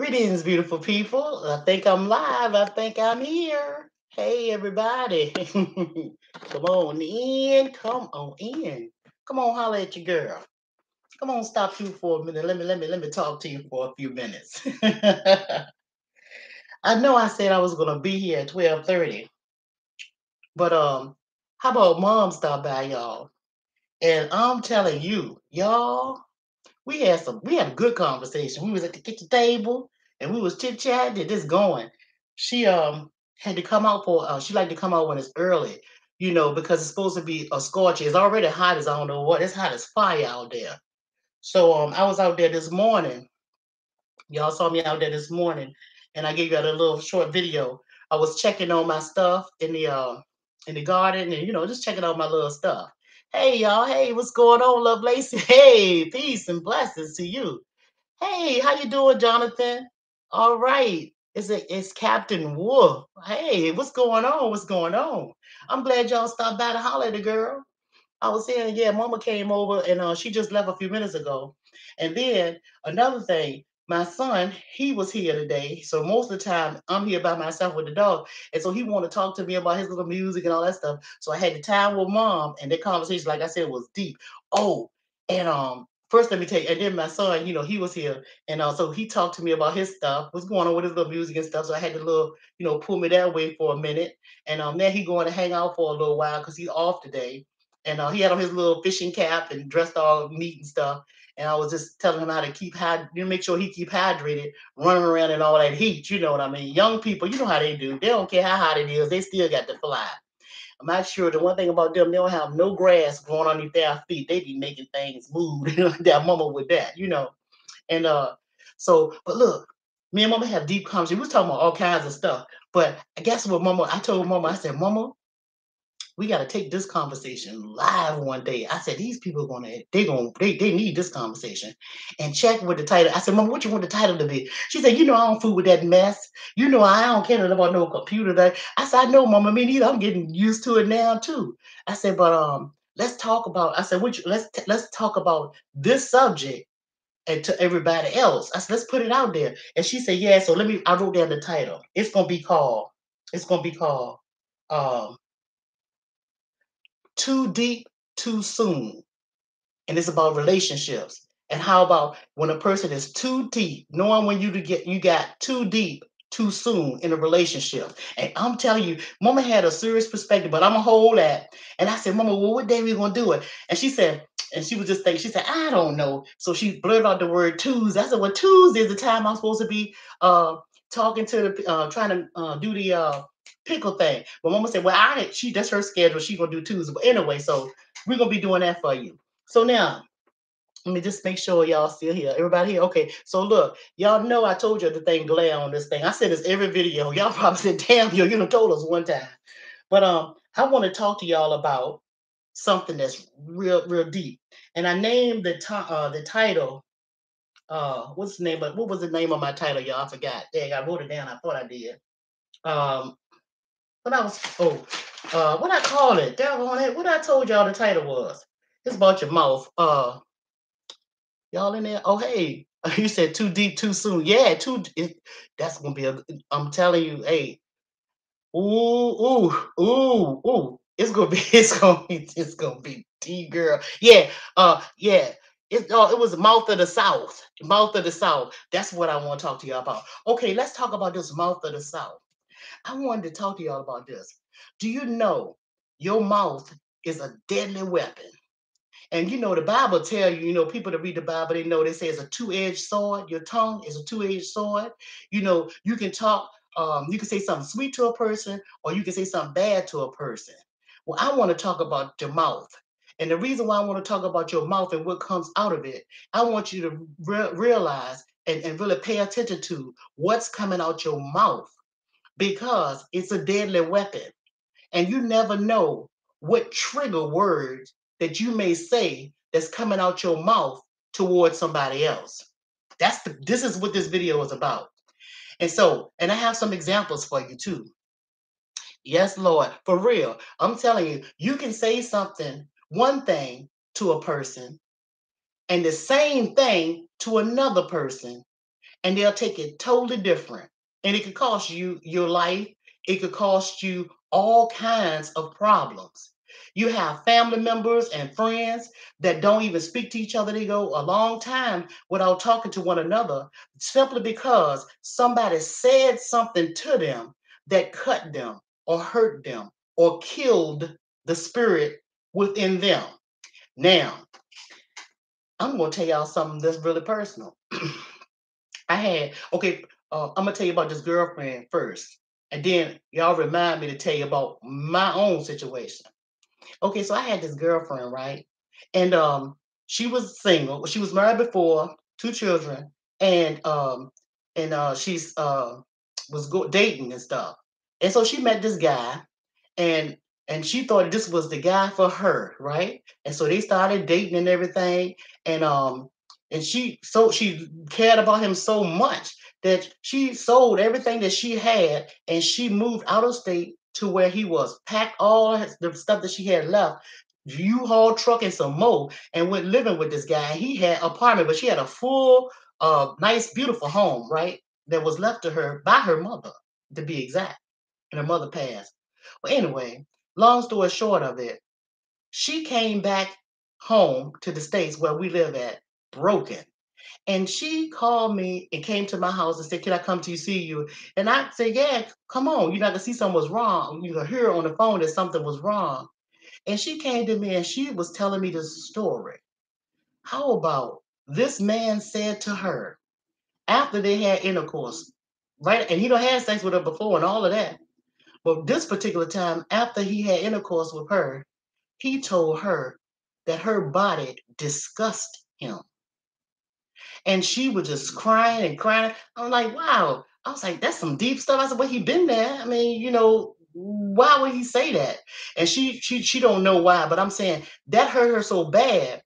Greetings, beautiful people. I think I'm live. I think I'm here. Hey, everybody. Come on in. Come on in. Come on, holler at your girl. Come on, stop you for a minute. Let me talk to you for a few minutes. I know I said I was gonna be here at 12:30, but how about mom stop by, y'all? And I'm telling you, y'all, we had a good conversation. We was at the kitchen table and we was chit chatting and just going. She had to come out for she like to come out when it's early, because it's supposed to be a scorcher. It's already hot as I don't know what. It's hot as fire out there. So I was out there this morning. Y'all saw me out there this morning, and I gave you a little short video. I was checking on my stuff in the garden, and just checking out my little stuff. Hey y'all, hey, what's going on, Love Lacey? Hey, peace and blessings to you. Hey, how you doing, Jonathan? All right. It's Captain Wolf. Hey, what's going on? What's going on? I'm glad y'all stopped by to holler at the girl. I was saying, yeah, Mama came over and she just left a few minutes ago. And then another thing, my son, he was here today. So most of the time I'm here by myself with the dog. And so he wanted to talk to me about his little music and all that stuff. So I had the time with mom and that conversation, like I said, was deep. Oh, and first let me tell you, and then my son, he was here and so he talked to me about his stuff, what's going on with his little music and stuff. So I had to pull me that way for a minute. And then he going to hang out for a little while because he's off today and he had on his little fishing cap and dressed all neat and stuff. And I was just telling him how to make sure he keep hydrated, running around in all that heat. You know what I mean? Young people, you know how they do. They don't care how hot it is. They still got to fly. I'm not sure. The one thing about them, they don't have no grass growing underneath their feet. They be making things move. Their mama with that. And but look, me and mama have deep conversations. We was talking about all kinds of stuff. But I guess what mama, I told mama, I said, Mama, we got to take this conversation live one day. I said, these people they need this conversation and check with the title. I said, Mom, what you want the title to be? She said, I don't fool with that mess. I don't care nothing about no computer. I said, I know, Mama, me neither. I'm getting used to it now too. I said, but let's talk about. I said, let's talk about this subject and to everybody else. I said, let's put it out there. And she said, yeah. So I wrote down the title. It's gonna be called um too deep, too soon. And it's about relationships. And how about when a person is too deep, knowing when you got too deep too soon in a relationship. And I'm telling you, Mama had a serious perspective, but I'm gonna hold that. And I said, Mama, well, what day we gonna do it? And she said, and she was just thinking, she said, I don't know. So she blurted out the word Tuesday. I said, well, Tuesday is the time I'm supposed to be talking to the trying to do the pickle thing. But Mama said, well, that's her schedule. She gonna do Tuesday. But anyway, so we're gonna be doing that for you. So now let me just make sure y'all still here. Everybody here? Okay. So look, y'all know I told you the thing glare on this thing. I said this every video. Y'all probably said, damn, you know, told us one time. But I want to talk to y'all about something that's real, real deep. And I named the title. What was the name of my title, y'all? I forgot. Dang, I wrote it down. I thought I did. Um, what I was what I called it? Down it. What I told y'all the title was. It's about your mouth. Y'all in there? Oh, hey. You said too deep, too soon. Yeah, that's gonna be I'm telling you, hey. Ooh, ooh, ooh, ooh. It's gonna be, it's gonna be deep, girl. Yeah, yeah. It was Mouth of the South. Mouth of the South. That's what I want to talk to y'all about. Okay, let's talk about this Mouth of the South. I wanted to talk to y'all about this. Do you know your mouth is a deadly weapon? And the Bible tell you, people that read the Bible, they know they say it's a two-edged sword. Your tongue is a two-edged sword. You can talk, you can say something sweet to a person, or you can say something bad to a person. Well, I want to talk about your mouth. And the reason why I want to talk about your mouth and what comes out of it, I want you to realize and really pay attention to what's coming out your mouth because it's a deadly weapon. And you never know what trigger words that you may say that's coming out your mouth towards somebody else. This is what this video is about. And I have some examples for you too. Yes, Lord, for real. I'm telling you, you can say something, one thing to a person, and the same thing to another person. and they'll take it totally different. And it could cost you your life. It could cost you all kinds of problems. You have family members and friends that don't even speak to each other. They go a long time without talking to one another simply because somebody said something to them that cut them or hurt them or killed the spirit within them. Now, I'm going to tell y'all something that's really personal. I'm gonna tell you about this girlfriend first, and then y'all remind me to tell you about my own situation. Okay, so I had this girlfriend, right? And she was single. She was married before, two children, and she's dating and stuff. And so she met this guy, and she thought this was the guy for her, right? And so they started dating and everything, and she cared about him so much that she sold everything that she had and she moved out of state to where he was, packed all the stuff that she had left, U-Haul truck and some more, and went living with this guy. He had an apartment, but she had a full, nice, beautiful home, right? That was left to her by her mother, to be exact. And her mother passed. Well, anyway, long story short of it, she came back home to the States where we live at, broken. And she called me and came to my house and said, "Can I come to see you?" And I said, "Yeah, come on. You're not gonna see something was wrong. You can hear on the phone that something was wrong." And she came to me and she was telling me this story. How about this man said to her after they had intercourse, right? And he don't had sex with her before and all of that. But this particular time, after he had intercourse with her, he told her that her body disgusted him. And she was just crying and crying. I'm like, wow. I was like, that's some deep stuff. I said, well, he been there. I mean, why would he say that? And she don't know why, but I'm saying that hurt her so bad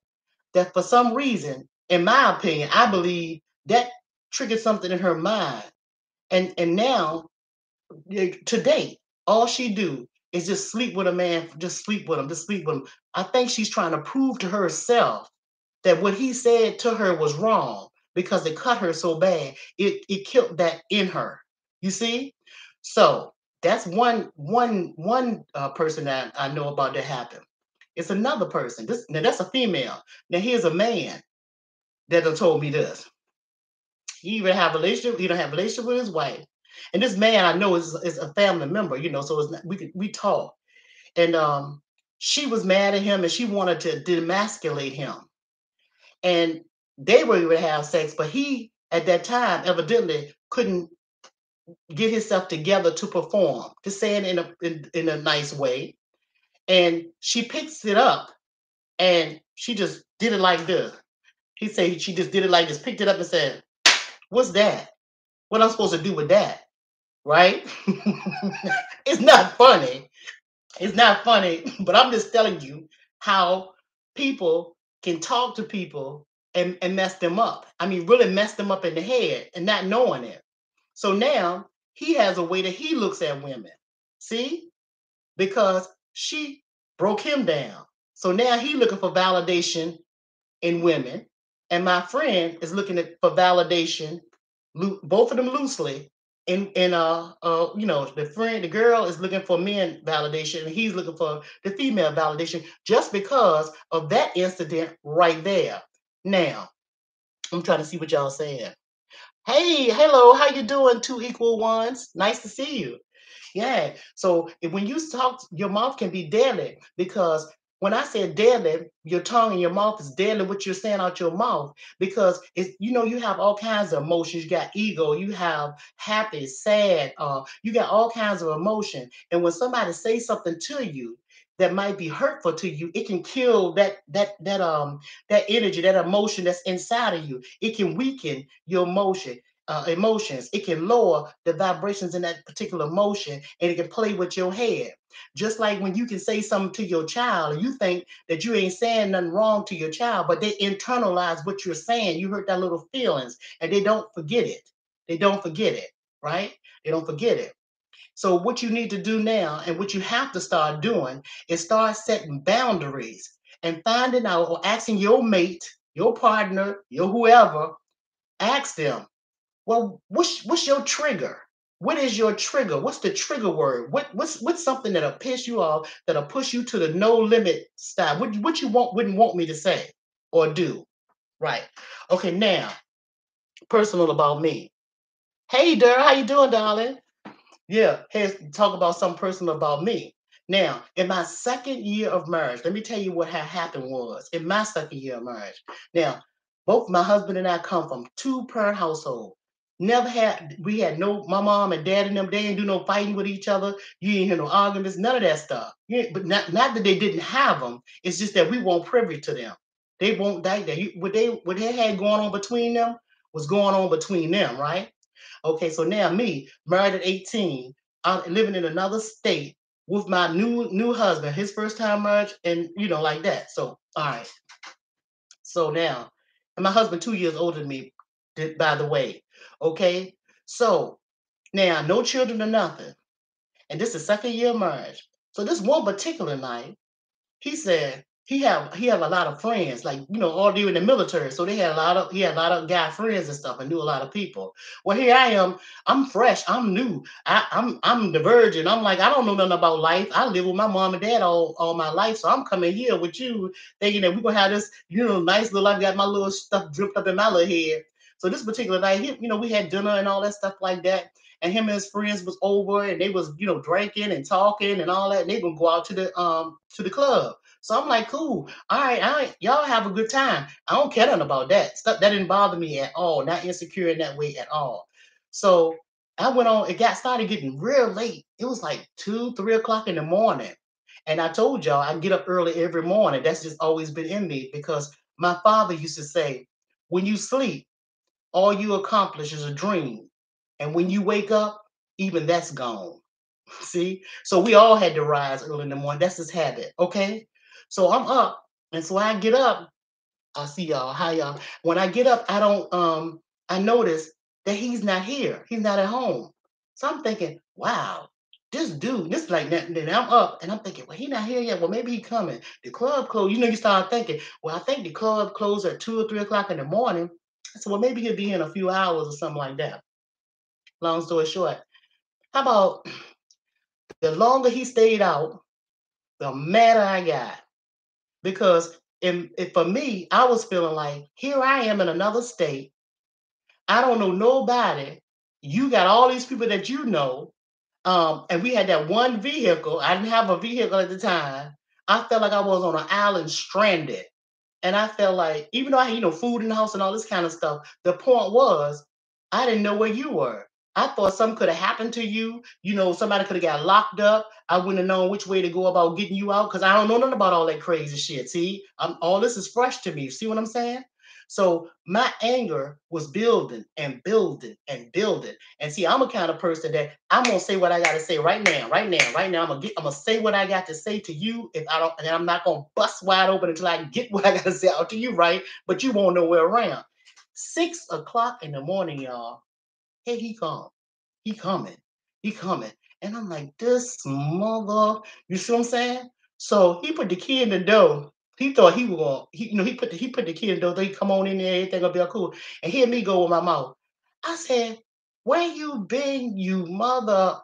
that for some reason, in my opinion, I believe that triggered something in her mind. And now, to date, all she do is just sleep with a man, just sleep with him, just sleep with him. I think she's trying to prove to herself that what he said to her was wrong because it cut her so bad. It killed that in her. You see? So that's one person that I know about that happened. It's another person. This now that's a female. Now here's a man that done told me this. He even have a relationship. He don't have a relationship with his wife, and this man I know is a family member. So it's not, we talk, and she was mad at him and she wanted to demasculate him, and they were going to have sex, but he at that time evidently couldn't get himself together to perform. To say it in a nice way, and she picks it up and she just did it like this. He said she just did it like this, picked it up and said, "What's that? What I'm supposed to do with that?" Right? It's not funny. It's not funny, but I'm just telling you how people can talk to people and mess them up. I mean, really mess them up in the head and not knowing it. So now he has a way that he looks at women. See? Because she broke him down. So now he looking for validation in women. And my friend is looking for validation, both of them loosely. The girl is looking for men validation, and he's looking for the female validation just because of that incident right there. Now, I'm trying to see what y'all saying. Hey, hello, how you doing? Two equal ones. Nice to see you. Yeah. So when you talk, your mouth can be deadly because when I say deadly, your tongue and your mouth is deadly. What you're saying out your mouth because you have all kinds of emotions. You got ego, you have happy, sad, you got all kinds of emotion. And when somebody says something to you that might be hurtful to you, it can kill that energy, that emotion that's inside of you. It can weaken your emotions. It can lower the vibrations in that particular emotion and it can play with your head. Just like when you can say something to your child and you think that you ain't saying nothing wrong to your child, but they internalize what you're saying. You hurt their little feelings and they don't forget it. They don't forget it, right? They don't forget it. So what you need to do now and what you have to start doing is start setting boundaries and finding out or asking your mate, your partner, your whoever, ask them, Well, what's your trigger? What is your trigger? What's the trigger word? What's something that'll piss you off, that'll push you to the no limit style? What you wouldn't want me to say or do? Right. Okay, now, personal about me. Hey Dar, how you doing, darling? Yeah, hey, talk about something personal about me. Now, in my second year of marriage, let me tell you what had happened was in my second year of marriage. Now, both my husband and I come from two-parent household. Never had we had no my mom and dad and them, they didn't do no fighting with each other. You didn't hear no arguments, none of that stuff. But not that they didn't have them, it's just that we weren't privy to them. They won't die there. What they had going on between them was going on between them, right? Okay, so now me, married at 18, I'm living in another state with my new husband, his first time marriage, and like that. So, all right. So now, and my husband 2 years older than me, by the way. Okay. So now no children or nothing. And this is second year marriage. So this one particular night, he said he have a lot of friends, like all they were in the military. So he had a lot of guy friends and stuff, and knew a lot of people. Well, here I am. I'm fresh. I'm new. I'm the virgin. I'm like I don't know nothing about life. I live with my mom and dad all my life, so I'm coming here with you, thinking that we're gonna have this nice little life. Got my little stuff dripped up in my little head. So this particular night, we had dinner and all that stuff like that. And him and his friends was over, and they was drinking and talking and all that. And they gonna go out to the club. So I'm like, cool. All right, y'all have a good time. I don't care nothing about that. Stuff that didn't bother me at all. Not insecure in that way at all. So I went on, it got started getting real late. It was like 2, 3 o'clock in the morning. And I told y'all I get up early every morning. That's just always been in me because my father used to say, when you sleep, all you accomplish is a dream. And when you wake up, even that's gone. See? So we all had to rise early in the morning. That's his habit. Okay. So I'm up. And so I get up. I see y'all. Hi y'all. When I get up, I notice that he's not here. He's not at home. So I'm thinking, wow, this dude, this like that. Then I'm up and I'm thinking, well, he not here yet. Well, maybe he coming. The club closed. You start thinking, well, I think the club closed at 2 or 3 o'clock in the morning. So well, maybe he'll be in a few hours or something like that. Long story short, how about the longer he stayed out, the madder I got. Because for me, I was feeling like here I am in another state. I don't know nobody. You got all these people that you know. And we had that one vehicle. I didn't have a vehicle at the time. I felt like I was on an island stranded. And I felt like, even though I had, food in the house and all this kind of stuff, the point was, I didn't know where you were. I thought something could have happened to you. Somebody could have got locked up. I wouldn't have known which way to go about getting you out because I don't know nothing about all that crazy shit. See, all this is fresh to me. See what I'm saying? So my anger was building and building and building. And see, I'm a kind of person that I'm gonna say what I gotta say right now, right now, right now. I'm gonna say what I got to say to you. If I don't, and I'm not gonna bust wide open until I get what I gotta say out to you, right? But you won't know where around. 6 o'clock in the morning, y'all. Here he come. He coming. He coming. And I'm like, this mother, you see what I'm saying? So he put the key in the door. He thought he was going, he put the key in the door, they come on in there, everything gonna be all cool. And hear me go with my mouth. I said, where you been, you mother?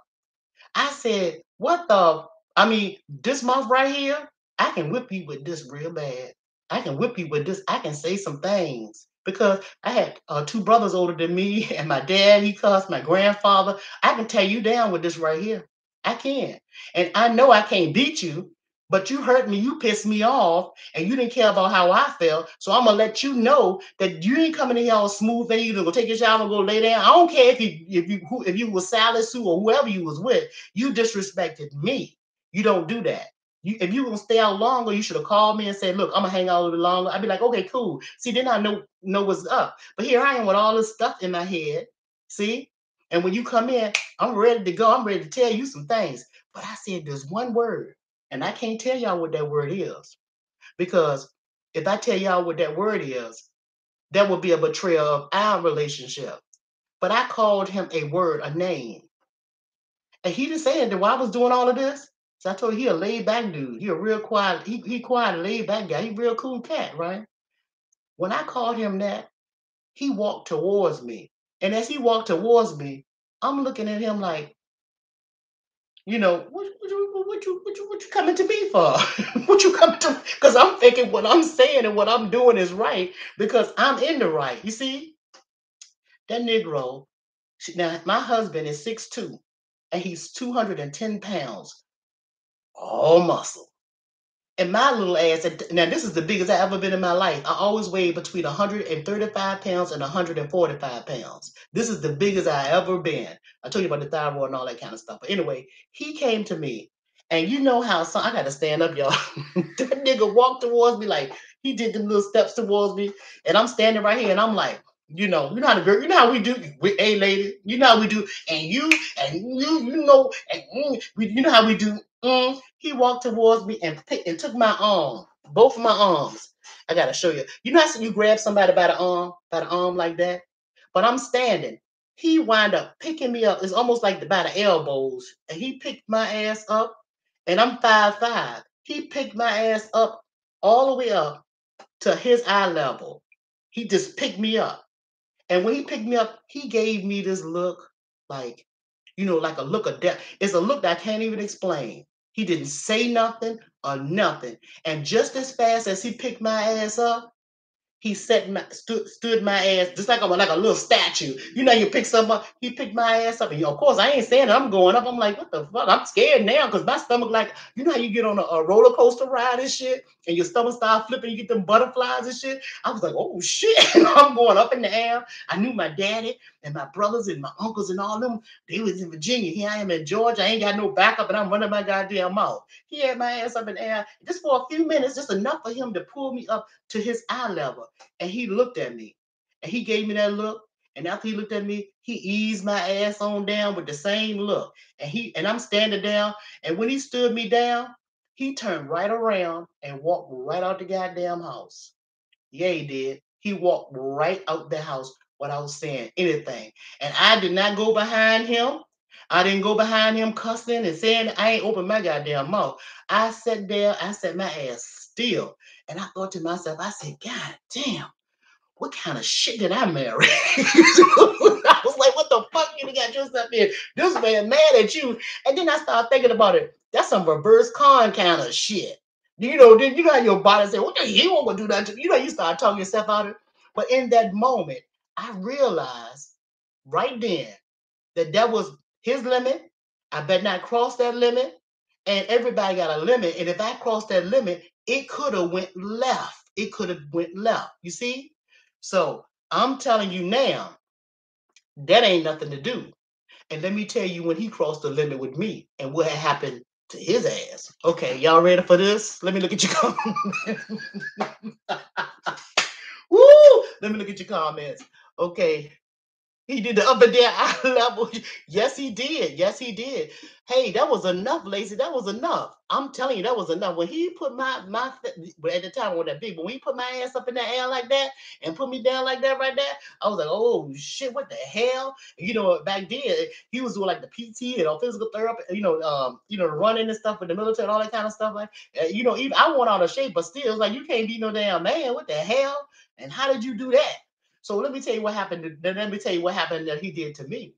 I said, what the? I mean, this mouth right here, I can whip you with this real bad. I can whip you with this. I can say some things because I had two brothers older than me, and my dad, he cussed, my grandfather. I can tear you down with this right here. I can. And I know I can't beat you, but you hurt me, you pissed me off, and you didn't care about how I felt. So I'm gonna let you know that you ain't coming in here all smooth and you to go take your shower and go lay down. I don't care if you was Sally Sue or whoever you was with, you disrespected me. You don't do that. If you gonna stay out longer, you should have called me and said, "Look, I'm gonna hang out a little longer." I'd be like, "Okay, cool." See, then I know what's up. But here I am with all this stuff in my head. See, and when you come in, I'm ready to go. I'm ready to tell you some things. But I said there's one word, and I can't tell y'all what that word is because if I tell y'all what that word is, that would be a betrayal of our relationship. But I called him a word, a name. And he didn't say anything while I was doing all of this. So I told you he a laid back dude. He a real quiet, he quiet, laid back guy. He real cool cat, right? When I called him that, he walked towards me And as he walked towards me, I'm looking at him like, what you coming to me for? What you coming to? Because I'm thinking what I'm saying and what I'm doing is right because I'm in the right. You see, that Negro. Now my husband is 6'2", and he's 210 pounds, all muscle. And my little ass, now this is the biggest I ever been in my life. I always weighed between 135 pounds and 145 pounds. This is the biggest I ever been. I told you about the thyroid and all that kind of stuff. But anyway, he came to me, and you know how I got to stand up, y'all. That nigga walked towards me like he did them little steps towards me, and I'm standing right here, and I'm like, you know how the girl, you know how we do with a lady, you know how we do, you know how we do. He walked towards me and took my arm, both of my arms. I gotta show you. You know how you grab somebody by the arm like that? But I'm standing. He wind up picking me up. It's almost like by the elbows. And he picked my ass up. And I'm 5'5". He picked my ass up all the way up to his eye level. He just picked me up. And when he picked me up, he gave me this look like, like a look of death. It's a look that I can't even explain. He didn't say nothing or nothing. And just as fast as he picked my ass up, he stood my ass just like a little statue. You know, you pick something up. He picked my ass up, and of course, I ain't saying it. I'm going up. I'm like, what the fuck? I'm scared now because my stomach, like, you know how you get on a roller coaster ride and shit, and your stomach start flipping, you get them butterflies and shit. I was like, oh shit! And I'm going up in the air. I knew my daddy and my brothers and my uncles and all them. They was in Virginia. Here I am in Georgia. I ain't got no backup, and I'm running my goddamn mouth. He had my ass up in the air just for a few minutes, just enough for him to pull me up to his eye level. And he looked at me and he gave me that look. And after he looked at me, he eased my ass on down with the same look. And I'm standing down. And when he stood me down, he turned right around and walked right out the goddamn house. Yeah, he did. He walked right out the house without saying anything. And I did not go behind him. I didn't go behind him cussing and saying I ain't opened my goddamn mouth. I sat there, I sat my ass still. And I thought to myself, I said, God damn, what kind of shit did I marry? I was like, what the fuck you got yourself in? This man mad at you. And then I started thinking about it. That's some reverse con kind of shit. Then you got your body say, what the hell gonna do that to me? You start talking yourself out of it. But in that moment, I realized right then that was his limit. I better not cross that limit. And everybody got a limit. And if I crossed that limit, it could have went left. It could have went left. You see? So I'm telling you now, that ain't nothing to do. And let me tell you when he crossed the limit with me and what happened to his ass. Okay, y'all ready for this? Let me look at your comments. Woo! Let me look at your comments. Okay, he did the up and down eye level. Yes, he did. Yes, he did. Hey, that was enough, Lacey. That was enough. I'm telling you, that was enough. When he put but at the time I wasn't that big, but when he put my ass up in the air like that and put me down like that right there, I was like, oh shit, what the hell? Back then he was doing like the PT and physical therapy, the running and stuff with the military and all that kind of stuff. Like, even I want out of shape, but still, it's like you can't be no damn man. What the hell? And how did you do that? So let me tell you what happened. Let me tell you what happened that he did to me.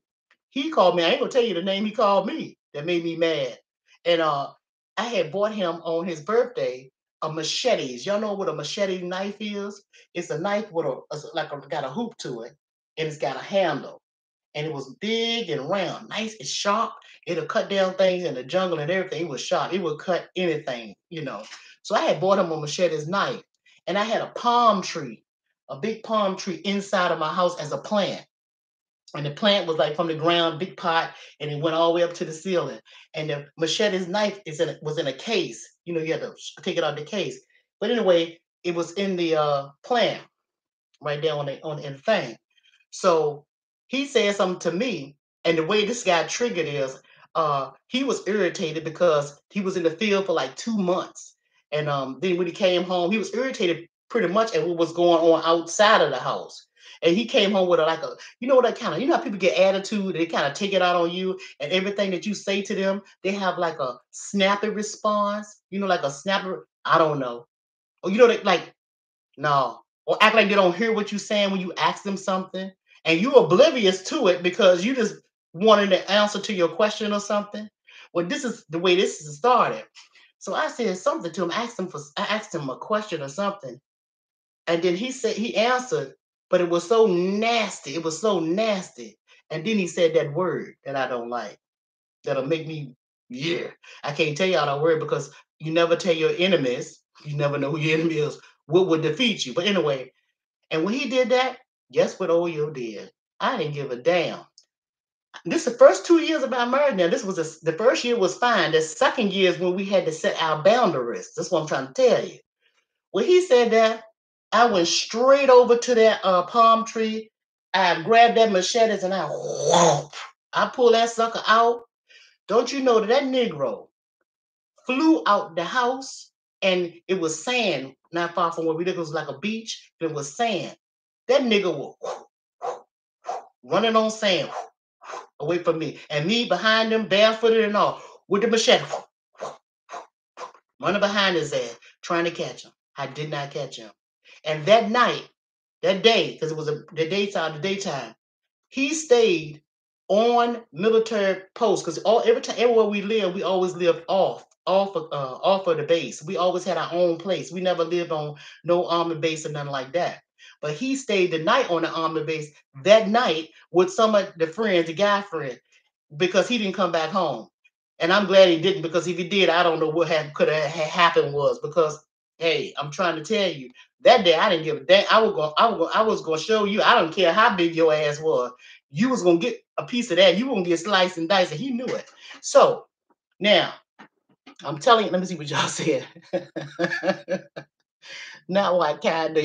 He called me. I ain't gonna tell you the name he called me that made me mad. And I had bought him on his birthday a machetes. Y'all know what a machete knife is? It's a knife with got a hoop to it, and it's got a handle. And it was big and round, nice and sharp. It'll cut down things in the jungle and everything. It was sharp. It would cut anything. So I had bought him a machetes knife, and I had a palm tree, a big palm tree inside of my house as a plant. And the plant was like from the ground, big pot, and it went all the way up to the ceiling. And the machete's knife was in a case. You had to take it out of the case. But anyway, it was in the plant right there in the thing. So he said something to me, and the way this guy triggered is, he was irritated because he was in the field for like 2 months, and then when he came home, he was irritated pretty much at what was going on outside of the house. And he came home with that kind of, how people get attitude, they kind of take it out on you, and everything that you say to them, they have like a snappy response, like a snapper. I don't know, or they like no, or act like they don't hear what you're saying when you ask them something. and you oblivious to it because you just wanted an answer to your question or something. Well, this is the way this is started. So I said something to him, I asked him a question or something, and then he answered, but it was so nasty. It was so nasty. And then he said that word that I don't like. That'll make me, yeah. I can't tell y'all that word because you never tell your enemies. You never know who your enemy is. What would defeat you? But anyway, and when he did that, guess what Oyo did? I didn't give a damn. This is the first 2 years of our marriage. Now, the first year was fine. The second year is when we had to set our boundaries. That's what I'm trying to tell you. When he said that, I went straight over to that palm tree. I grabbed that machetes and I whomp. I pulled that sucker out. Don't you know that that Negro flew out the house and it was sand not far from where we lived. It was like a beach, but it was sand. That nigga was running on sand away from me, and me behind him, barefooted and all, with the machete, running behind his ass, trying to catch him. I did not catch him. And that night, that day, because it was the daytime, he stayed on military posts because every time everywhere we lived, we always lived off of the base. We always had our own place. We never lived on no army base or nothing like that. But he stayed the night on the army base that night with some of the friends, the guy friend, because he didn't come back home. And I'm glad he didn't, because if he did, I don't know what could have happened was because hey, I'm trying to tell you, that day I didn't give a damn. I was gonna show you. I don't care how big your ass was. You was gonna get a piece of that. You were gonna get sliced and diced, and he knew it. So now I'm telling you, let me see what y'all said. Not what kind of.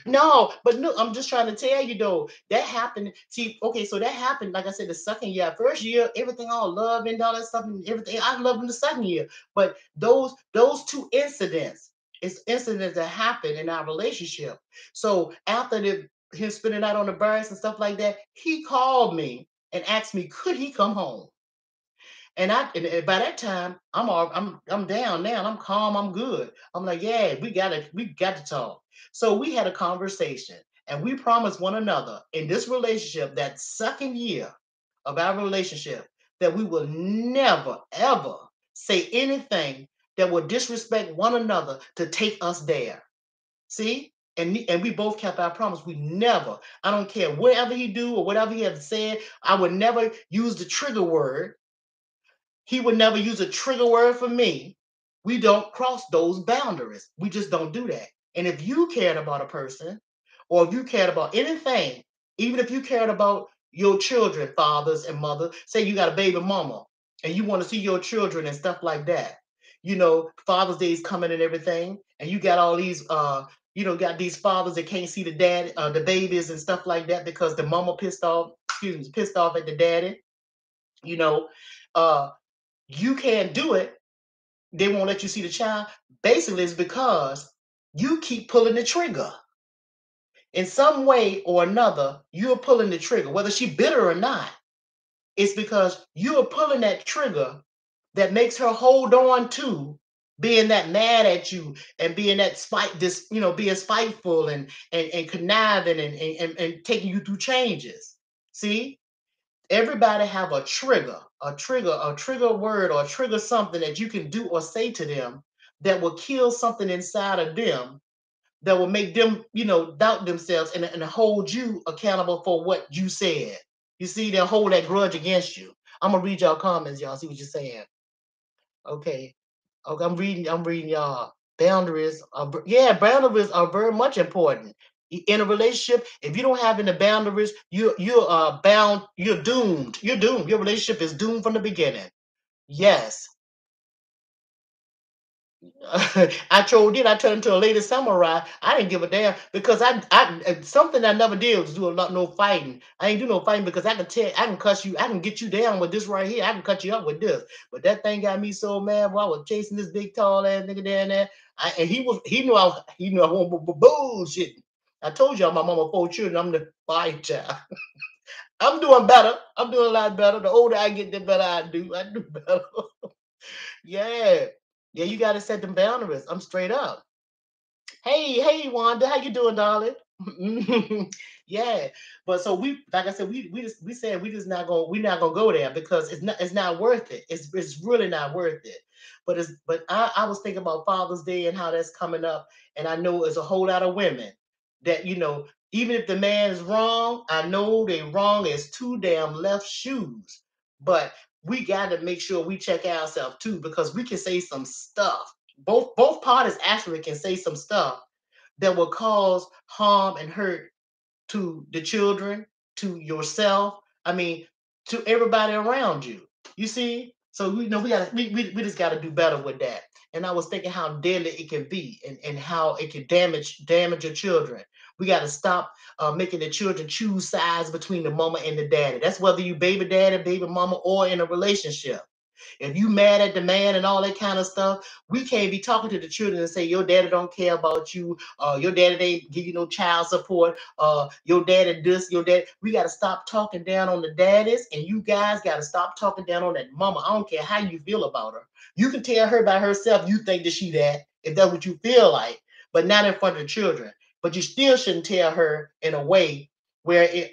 No, but look, I'm just trying to tell you though, that happened. See, okay, so that happened, like I said, the second year. First year, everything all love and all that stuff and everything. I loved in the second year. But those two incidents, it's incidents that happened in our relationship. So after him spending out on the birds and stuff like that, he called me and asked me, could he come home? And by that time, I'm down now. I'm calm. I'm good. I'm like, yeah, we got to talk. So we had a conversation, and we promised one another in this relationship, that second year of our relationship, that we will never ever say anything that would disrespect one another to take us there. See? And we both kept our promise. We never, I don't care whatever he do or whatever he has said, I would never use the trigger word. He would never use a trigger word for me. We don't cross those boundaries. We just don't do that. And if you cared about a person, or if you cared about anything, even if you cared about your children, fathers and mothers, say you got a baby mama and you want to see your children and stuff like that. Father's Day is coming and everything, and you got all these got these fathers that can't see the babies and stuff like that because the mama pissed off at the daddy, you know. Uh you can't do it, they won't let you see the child. Basically, it's because you keep pulling the trigger. In some way or another, you're pulling the trigger, whether she bitter or not. It's because you're pulling that trigger that makes her hold on to being that mad at you and being that being spiteful and conniving and taking you through changes. See? Everybody have a trigger word or a trigger something that you can do or say to them that will kill something inside of them, that will make them doubt themselves and hold you accountable for what you said. You see, they'll hold that grudge against you. I'm gonna read y'all comments, y'all see what you're saying. Okay. Okay, I'm reading y'all. Boundaries are very much important in a relationship. If you don't have any boundaries, you're bound. You're doomed. You're doomed. Your relationship is doomed from the beginning. Yes. I told it. I turned into a lady samurai. I didn't give a damn because something I never did was do a lot no fighting. I ain't do no fighting because I can cuss you. I can get you down with this right here. I can cut you up with this. But that thing got me so mad while I was chasing this big tall ass nigga down there. And he knew I wasn't bullshit. I told y'all my mama 4 children. I'm the fight child. I'm doing better. I'm doing a lot better. The older I get, the better I do. I do better. Yeah. Yeah, you gotta set them boundaries. I'm straight up. Hey, Wanda, how you doing, darling? Yeah, but so we, like I said, we said we're not gonna go there because it's not worth it. It's really not worth it. But I was thinking about Father's Day and how that's coming up, and I know there's a whole lot of women that even if the man is wrong, I know they wrong as two damn left shoes. But we got to make sure we check ourselves too because we can say some stuff. Both parties actually can say some stuff that will cause harm and hurt to the children, to yourself. I mean, to everybody around you. You see? So we just gotta do better with that. And I was thinking how deadly it can be and how it can damage your children. We got to stop making the children choose sides between the mama and the daddy. That's whether you baby daddy, baby mama, or in a relationship. If you mad at the man and all that kind of stuff, we can't be talking to the children and say your daddy don't care about you, your daddy ain't give you no child support, your daddy this, your dad. We got to stop talking down on the daddies, and you guys got to stop talking down on that mama. I don't care how you feel about her. You can tell her by herself you think that she that, if that's what you feel like, but not in front of the children. But you still shouldn't tell her in a way where it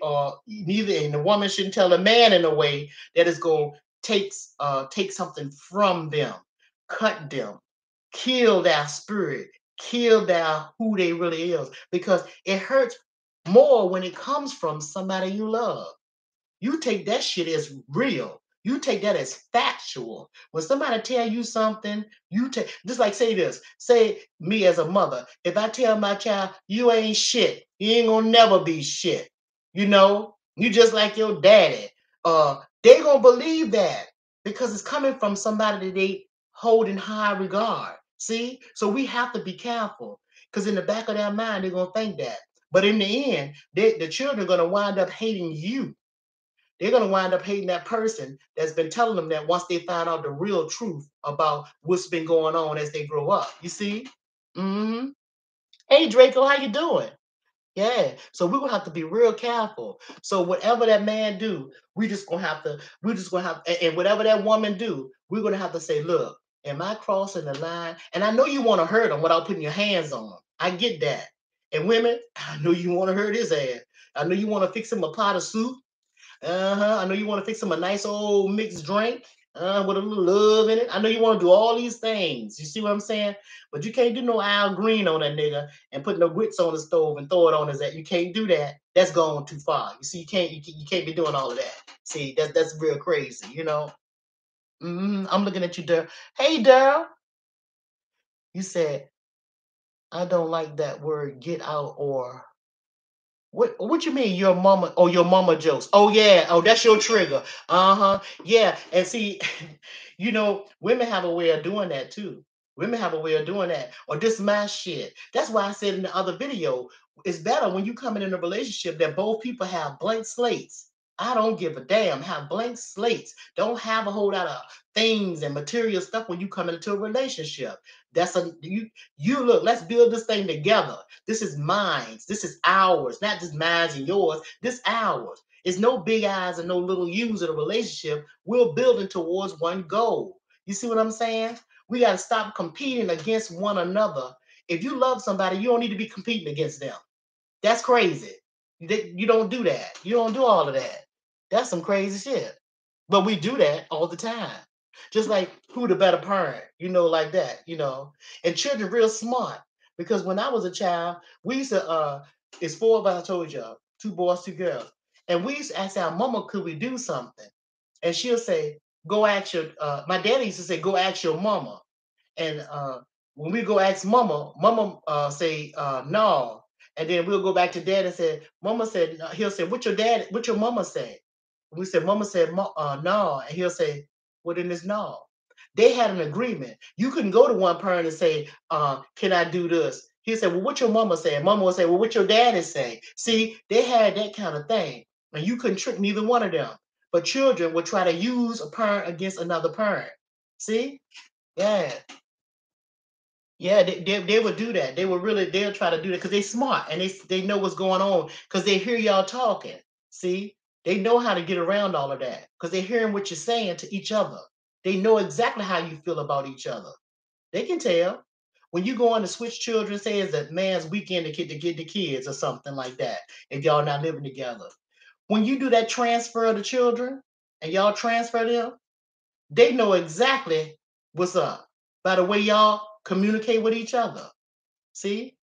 neither, and the woman shouldn't tell the man in a way that is going take something from them, cut them, kill their spirit, kill their who they really is, because it hurts more when it comes from somebody you love. You take that shit as real. You take that as factual. When somebody tell you something, you take just like say this. Say me as a mother. If I tell my child, you ain't shit, you ain't gonna never be shit. You just like your daddy. They gonna believe that because it's coming from somebody that they hold in high regard. See? So we have to be careful. Because in the back of their mind, they're gonna think that. But in the end, the children are gonna wind up hating you. They're going to wind up hating that person that's been telling them that once they find out the real truth about what's been going on as they grow up. You see? Mm-hmm. Hey, Draco, how you doing? Yeah. So we're gonna have to be real careful. So whatever that man do, we're just gonna have, and whatever that woman do, we're gonna have to say, look, am I crossing the line? And I know you want to hurt him without putting your hands on him. I get that. And women, I know you want to hurt his ass. I know you want to fix him a pot of soup. I know you want to fix him a nice old mixed drink with a little love in it. I know you want to do all these things. You see what I'm saying? But you can't do no Al Green on that nigga and put no grits on the stove and throw it on his head. You can't do that. That's going too far. You see, you can't be doing all of that. See, that's real crazy. I'm looking at you, Daryl. Hey, Daryl. You said I don't like that word. Get out or what you mean your mama? Oh, your mama jokes. Oh yeah. Oh, that's your trigger. Uh-huh. Yeah. And see, women have a way of doing that too. Women have a way of doing that. Or this my shit. That's why I said in the other video, it's better when you come in a relationship that both people have blank slates. I don't give a damn. Have blank slates. Don't have a whole lot of things and material stuff when you come into a relationship. That's a you look, let's build this thing together. This is mine. This is ours, not just mine and yours. This ours. It's no big eyes and no little U's in a relationship. We're building towards one goal. You see what I'm saying? We got to stop competing against one another. If you love somebody, you don't need to be competing against them. That's crazy. You don't do that. You don't do all of that. That's some crazy shit. But we do that all the time. Just like who the better parent, like that. And children real smart. Because when I was a child, we used to it's four of us, I told y'all, two boys, two girls. And we used to ask our mama, could we do something? And she'll say, go ask your my daddy used to say, go ask your mama. And when we go ask mama, mama say no. And then we'll go back to dad and say, mama said no. He'll say, what your mama say? We said, mama said no. And he'll say, well, then it's no. They had an agreement. You couldn't go to one parent and say, can I do this? He said, well, what your mama say? Mama would say, well, what your daddy say? See, they had that kind of thing. And you couldn't trick neither one of them. But children would try to use a parent against another parent. See? Yeah. Yeah, they would do that. They'll try to do that because they're smart and they know what's going on because they hear y'all talking. See, they know how to get around all of that because they're hearing what you're saying to each other. They know exactly how you feel about each other. They can tell. When you go on to switch children, say it's a man's weekend to get the kids or something like that, if y'all not living together. When you do that transfer of the children and y'all transfer them, they know exactly what's up by the way y'all communicate with each other. See?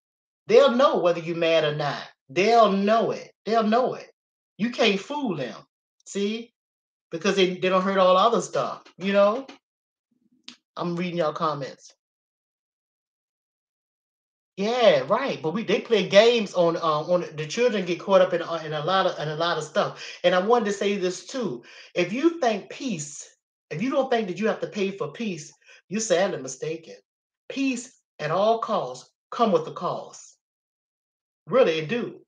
They'll know whether you're mad or not. They'll know it. They'll know it. You can't fool them. See? Because they don't heard all other stuff. You know? I'm reading y'all comments. Yeah, right. But they play games on the children get caught up in a lot of stuff. And I wanted to say this too. If you think peace, if you don't think that you have to pay for peace, you're sadly mistaken. Peace at all costs come with a cost. Really, it do.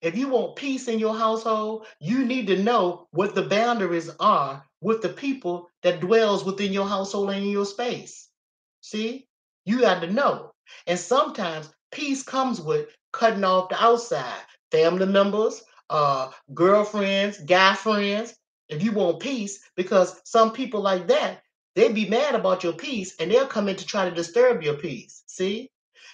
If you want peace in your household, you need to know what the boundaries are with the people that dwells within your household and in your space. See? You got to know. And sometimes peace comes with cutting off the outside, family members, girlfriends, guy friends. If you want peace, because some people like that, they be mad about your peace and they'll come in to try to disturb your peace. See?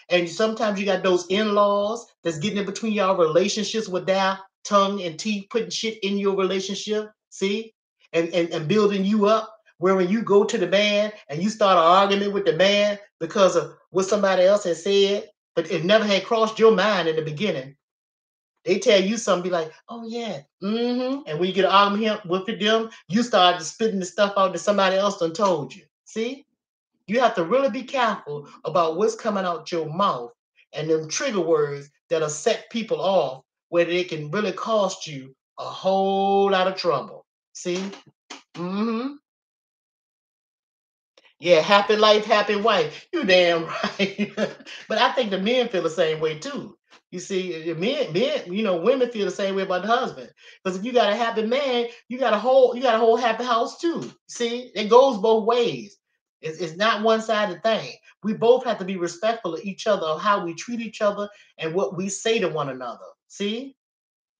And sometimes you got those in-laws that's getting in between y'all relationships with their tongue and teeth, putting shit in your relationship, see? And building you up. Where when you go to the man and you start an argument with the man because of what somebody else has said, but it never had crossed your mind in the beginning. They tell you something, be like, oh yeah, mm-hmm. And when you get an argument with them, you start spitting the stuff out that somebody else done told you. See? You have to really be careful about what's coming out your mouth and them trigger words that'll set people off where they can really cost you a whole lot of trouble. See? Mm-hmm. Yeah, happy life, happy wife. You damn right. But I think the men feel the same way too. You see, men, women feel the same way about the husband. Because if you got a happy man, you got a whole happy house too. See, it goes both ways. It's not one-sided thing. We both have to be respectful of each other, of how we treat each other and what we say to one another. See?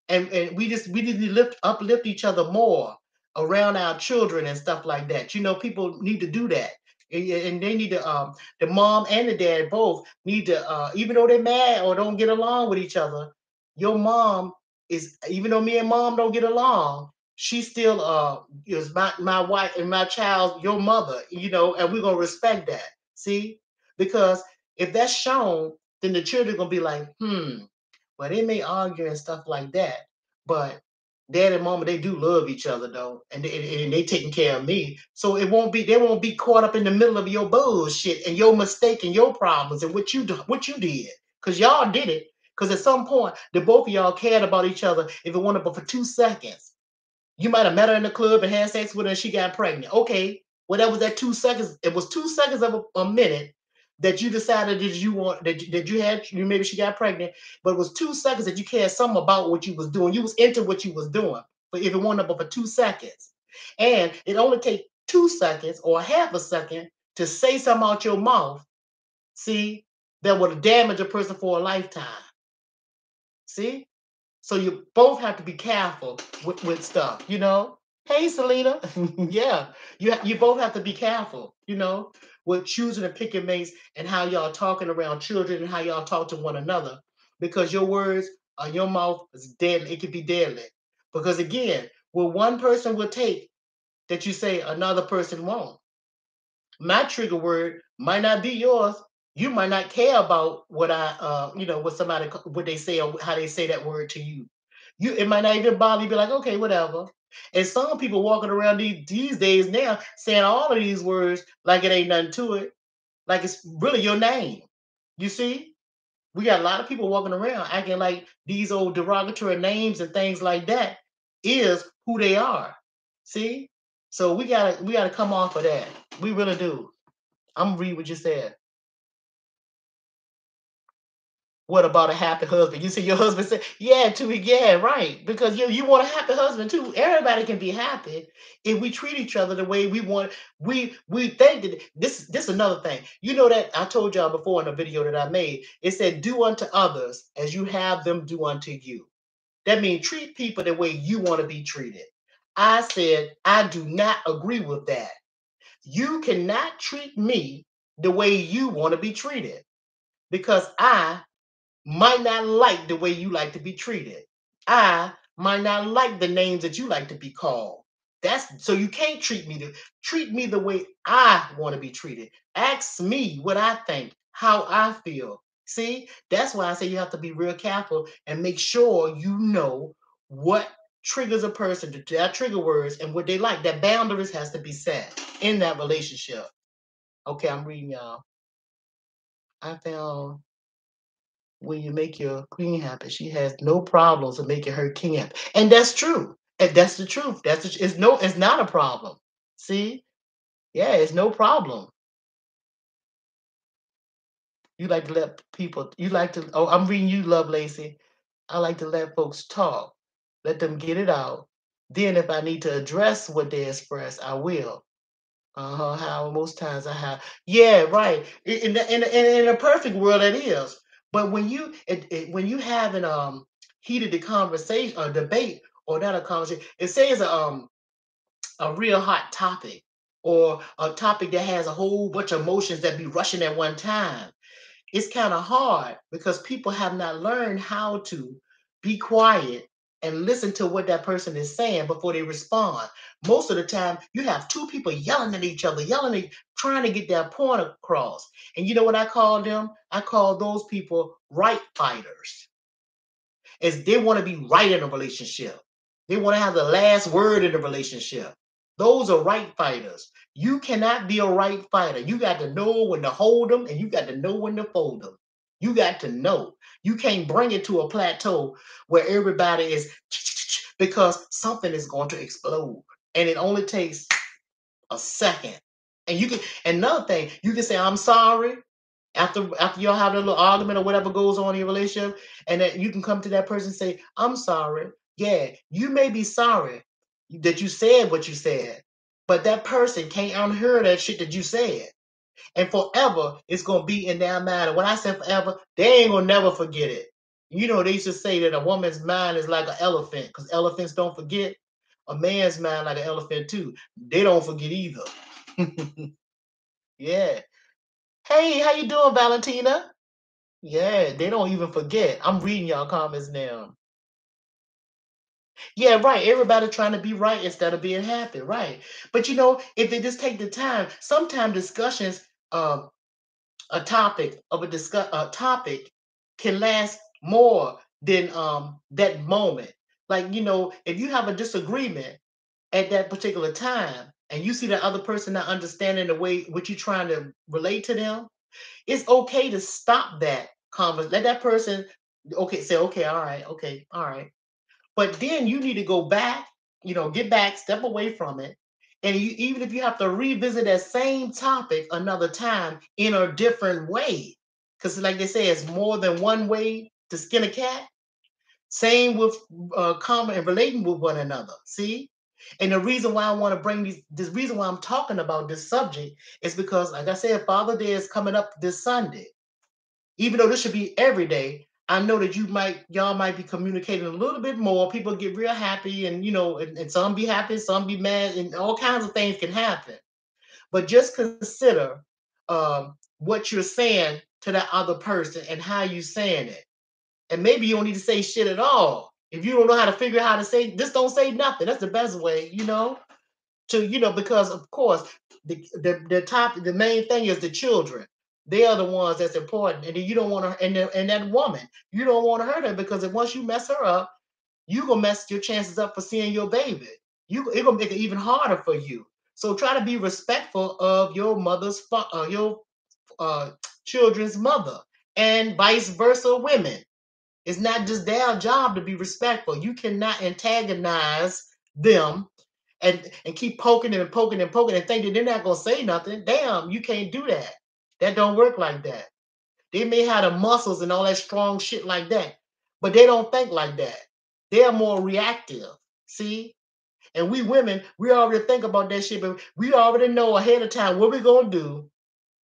And we need to uplift each other more around our children and stuff like that. People need to do that. And they need to the mom and the dad both need to even though they're mad or don't get along with each other, your mom is even though me and mom don't get along, she still is my wife and my child, your mother, and we're gonna respect that. See? Because if that's shown, then the children gonna be like, well, they may argue and stuff like that, but dad and mama, they do love each other though, and they taking care of me. So they won't be caught up in the middle of your bullshit and your mistake and your problems and what you did, because y'all did it. Because at some point, the both of y'all cared about each other if it went up for 2 seconds. You might have met her in the club and had sex with her and she got pregnant. Okay. Well, that was that 2 seconds. It was 2 seconds of a minute that you decided that you want that you had you maybe she got pregnant, but it was 2 seconds that you cared something about what you was doing. You was into what you was doing. But if it went up for 2 seconds. And it only takes 2 seconds or half a second to say something out your mouth, see, that would damage a person for a lifetime. See? So you both have to be careful with stuff, Hey, Selena. Yeah, you both have to be careful, with choosing and picking mates and how y'all talking around children and how y'all talk to one another. Because your words your mouth is deadly. It could be deadly. Because again, what one person will take that you say another person won't. My trigger word might not be yours. You might not care about what what they say or how they say that word to you. It might not even bother you. Be like, okay, whatever. And some people walking around these days now saying all of these words like it ain't nothing to it, like it's really your name. You see, we got a lot of people walking around acting like these old derogatory names and things like that is who they are. See, so we gotta come off of that. We really do. I'm gonna read what you said. What about a happy husband? You see your husband say, yeah, too, yeah, right. Because you want a happy husband too. Everybody can be happy if we treat each other the way we want. We think that this is another thing. You know that I told y'all before in a video that I made. It said, do unto others as you have them do unto you. That means treat people the way you want to be treated. I said, I do not agree with that. You cannot treat me the way you want to be treated. because I might not like the way you like to be treated. I might not like the names that you like to be called. That's so you can't treat me the way I want to be treated. Ask me what I think, how I feel. See, that's why I say you have to be real careful and make sure you know what triggers a person to their trigger words and what they like. That boundaries has to be set in that relationship. Okay, I'm reading y'all. I found when you make your queen happy, she has no problems with making her king happy. And that's true. And that's the truth. It's not a problem. See? Yeah, it's no problem. You like to let people you like to oh, I'm reading you, Love Lacey. I like to let folks talk. Let them get it out. Then if I need to address what they express, I will. Uh-huh. How most times I have. Yeah, right. In a perfect world, it is. But when you have an heated conversation or debate or not a conversation, it says a real hot topic or a topic that has a whole bunch of emotions that be rushing at one time. It's kind of hard because people have not learned how to be quiet and listen to what that person is saying before they respond. Most of the time, you have two people yelling at each other, trying to get their point across. And you know what I call them? I call those people right fighters, as they want to be right in a relationship. They want to have the last word in the relationship. Those are right fighters. You cannot be a right fighter. You got to know when to hold them and you got to know when to fold them. You got to know. You can't bring it to a plateau where everybody is because something is going to explode. And it only takes a second. And you can another thing, you can say, I'm sorry, after y'all have a little argument or whatever goes on in your relationship, and then you can come to that person and say, I'm sorry. Yeah, you may be sorry that you said what you said, but that person can't unhear that shit that you said. And forever it's gonna be in their mind. And when I say forever, they ain't gonna never forget it. You know, they used to say that a woman's mind is like an elephant, because elephants don't forget. A man's mind like an elephant too. They don't forget either. Yeah. Hey, how you doing, Valentina? Yeah, they don't even forget. I'm reading y'all comments now. Yeah, right. Everybody trying to be right instead of being happy, right? But you know, if they just take the time, sometimes discussions, a topic of a topic can last more than that moment. Like you know, if you have a disagreement at that particular time, and you see the other person not understanding the way what you're trying to relate to them, it's okay to stop that conversation. Let that person, okay, say, okay, all right, okay, all right. But then you need to go back, you know, get back, step away from it. And even if you have to revisit that same topic another time in a different way, because like they say, it's more than one way to skin a cat. Same with common and relating with one another. See? And the reason why I want to bring this reason why I'm talking about this subject is because, like I said, Father Day is coming up this Sunday. Even though this should be every day, I know that y'all might be communicating a little bit more. People get real happy, and you know, and some be happy, some be mad, and all kinds of things can happen. But just consider what you're saying to that other person and how you saying it. And maybe you don't need to say shit at all. If you don't know how to figure out how to say, just don't say nothing. That's the best way, you know, to because of course the main thing is the children. They are the ones that's important, and then you don't want to, and that woman, you don't want to hurt her because if once you mess her up, you gonna mess your chances up for seeing your baby. It gonna make it even harder for you. So try to be respectful of your your uh, children's mother, and vice versa. Women, it's not just their job to be respectful. You cannot antagonize them and keep poking and poking and poking and think that they're not gonna say nothing. Damn, you can't do that. That don't work like that. They may have the muscles and all that strong shit like that, but they don't think like that. They're more reactive. See? And we women, we already think about that shit, but we already know ahead of time what we're gonna do.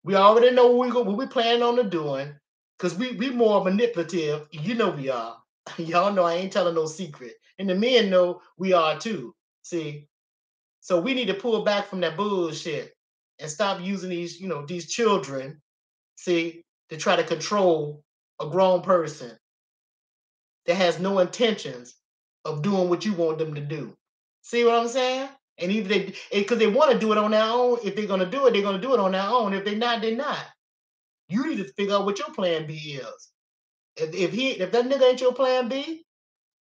We already know what we planning on doing. Cause we more manipulative. You know we are. Y'all know I ain't telling no secret. And the men know we are too. See? So we need to pull back from that bullshit and stop using these, these children, see, to try to control a grown person that has no intentions of doing what you want them to do. See what I'm saying? And even they, because they want to do it on their own. If they're gonna do it, they're gonna do it on their own. If they're not, they're not. You need to figure out what your plan B is. If that nigga ain't your plan B,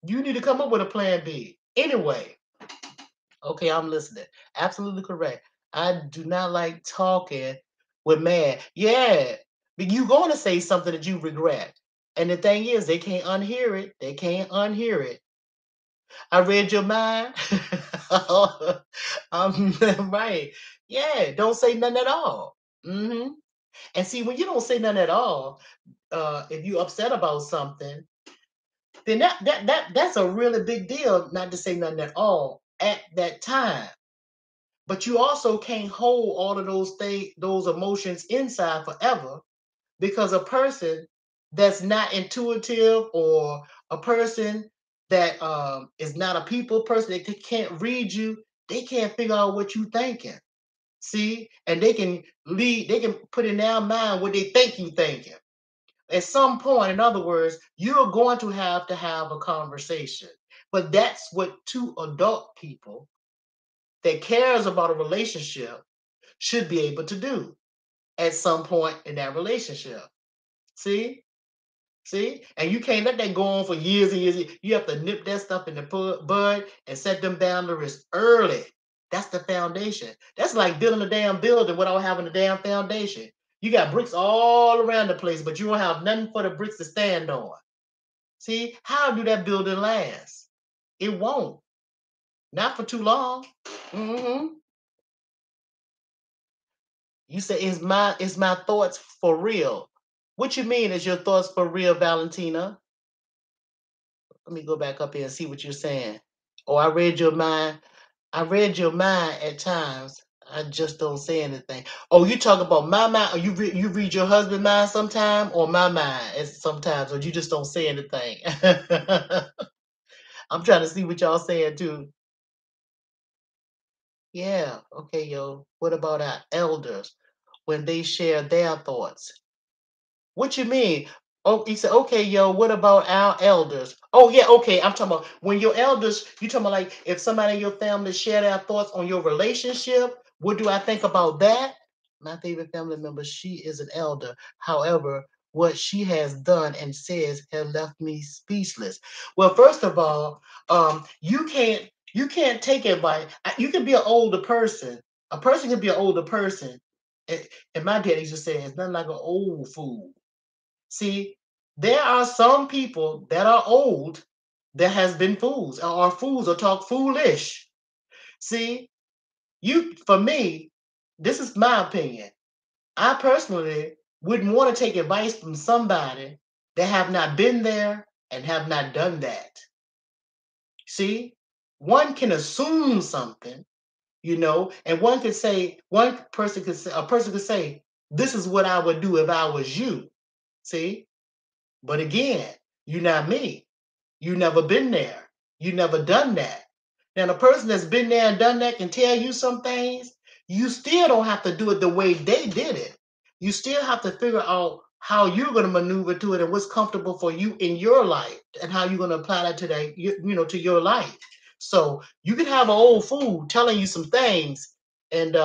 you need to come up with a plan B. Anyway, okay, I'm listening. Absolutely correct. I do not like talking with man. Yeah, but you going to say something that you regret. And the thing is, they can't unhear it. They can't unhear it. I read your mind. Right. Yeah, don't say nothing at all. Hmm. And see, when you don't say nothing at all, if you upset about something, then that's a really big deal not to say nothing at all at that time. But you also can't hold all of those things, those emotions inside forever, because a person that's not intuitive, or a person that is not a people person, they can't read you, they can't figure out what you thinking. See, and they can put in their mind what they think you thinking. At some point, in other words, you're going to have a conversation. But that's what two adult people that cares about a relationship should be able to do at some point in that relationship. See? See? And you can't let that go on for years and years. You have to nip that stuff in the bud and set them boundaries early. That's the foundation. That's like building a damn building without having a damn foundation. You got bricks all around the place, but you don't have nothing for the bricks to stand on. See? How do that building last? It won't. Not for too long. Hmm. You say, is my thoughts for real? What you mean is your thoughts for real, Valentina? Let me go back up here and see what you're saying. Oh, I read your mind. I read your mind at times. I just don't say anything. Oh, you talk about my mind, or you read your husband's mind sometime, or my mind is sometimes, or you just don't say anything. I'm trying to see what y'all saying too. Yeah. Okay, yo. What about our elders when they share their thoughts? What you mean? Oh, he said, okay, yo, what about our elders? Oh, yeah, okay. I'm talking about when your elders, you talking about like if somebody in your family share their thoughts on your relationship, what do I think about that? My favorite family member, she is an elder. However, what she has done and says has left me speechless. Well, first of all, you can't take advice. You can be an older person. A person can be an older person. And my daddy used to say, it's nothing like an old fool. See, there are some people that are old that has been fools, or are fools, or talk foolish. See, for me, this is my opinion. I personally wouldn't want to take advice from somebody that have not been there and have not done that. See, one can assume something, and a person could say, this is what I would do if I was you. See, but again, you're not me. You never been there. You never done that. Now, the person that's been there and done that can tell you some things. You still don't have to do it the way they did it. You still have to figure out how you're going to maneuver to it and what's comfortable for you in your life and how you're going to apply that to to your life. So you can have an old fool telling you some things, and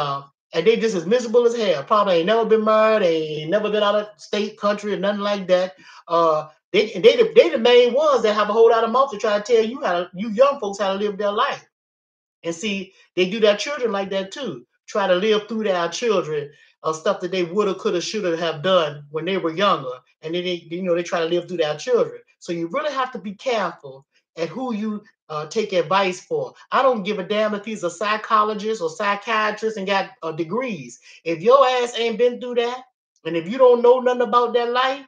they just as miserable as hell. Probably ain't never been married, ain't never been out of state, country, or nothing like that. They the main ones that have a whole lot of mouth to try to tell you young folks how to live their life. And see, they do their children like that too. Try to live through their children of stuff that they woulda, coulda, shoulda have done when they were younger, and then they try to live through their children. So you really have to be careful at who you take advice for. I don't give a damn if he's a psychologist or psychiatrist and got degrees. If your ass ain't been through that, and if you don't know nothing about that life,